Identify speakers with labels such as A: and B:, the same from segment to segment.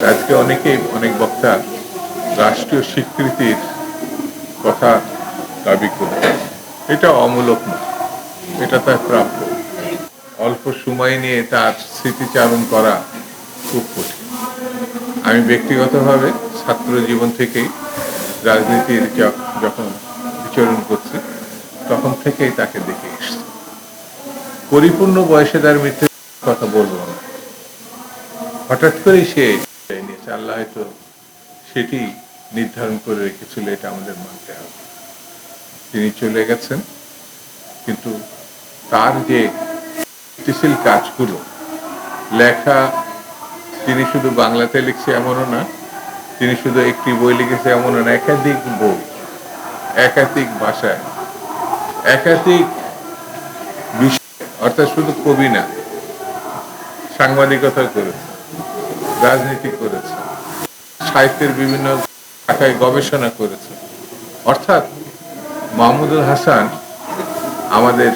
A: আজকে অনেক বক্তা রাষ্ট্রীয় স্বীকৃতির কথা দাবি করে। এটা অমূলক না, এটা তার প্রাপ্য। অল্প সময় নিয়ে তার স্মৃতিচারণ করা খুব কঠিন। আমি ব্যক্তিগতভাবে ছাত্র জীবন থেকেই রাজনীতির যখন বিচরণ করছি তখন থেকেই তাকে দেখে এসেছি। পরিপূর্ণ বয়সে তার মৃত্যু কথা বলবো না, হঠাৎ করেই সে নিয়েছে। আল্লাহ হয়তো সেটি নির্ধারণ করে রেখেছিল, এটা আমাদের মানতে হবে। তিনি চলে গেছেন, কিন্তু তার যে সৃষ্টিশীল কাজগুলো লেখা, তিনি শুধু বাংলাতে লিখছে এমনও না, তিনি শুধু একটি বই লিখেছে এমনও না, একাধিক বই, একাধিক ভাষায়, একাধিক বিষয়, অর্থাৎ শুধু কবি না, সাংবাদিকতা করেছে, রাজনীতি করেছে, সাহিত্যের বিভিন্ন শাখায় গবেষণা করেছে। অর্থাৎ মাহমুদুল হাসান আমাদের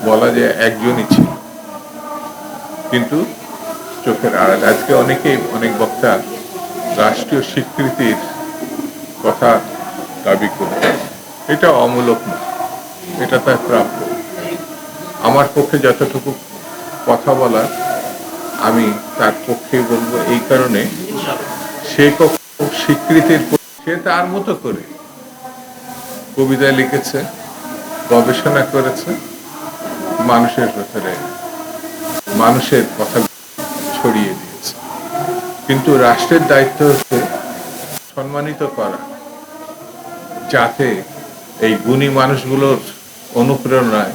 A: বলা যে একজনই ছিল, কিন্তু চোখের আড়াল। আজকে অনেক বক্তা রাষ্ট্রীয় স্বীকৃতির কথা দাবি করে। এটা অমূলক না, এটা তার প্রাপ্য। আমার পক্ষে যতটুকু কথা বলার আমি তার পক্ষে বলবো, এই কারণে সে স্বীকৃতির সে তার মতো করে কবিতা লিখেছে, গবেষণা করেছে, মানুষের ভেতরে মানুষের কথা ছড়িয়ে দিয়েছে। কিন্তু রাষ্ট্রের দায়িত্ব হচ্ছে সম্মানিত করা, যাতে এই গুণী মানুষগুলোর অনুপ্রেরণায়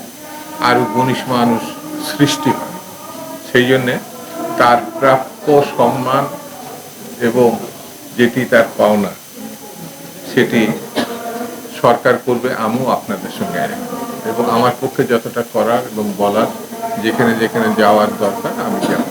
A: আরো গুণী মানুষ সৃষ্টি হয়। সেই জন্যে তার প্রাপ্য সম্মান এবং যেটি তার পাওনা সেটি সরকার করবে। আমিও আপনাদের সঙ্গে এবং আমার পক্ষে যতটা করার এবং বলার, যেখানে যেখানে যাওয়ার দরকার আমি যাব।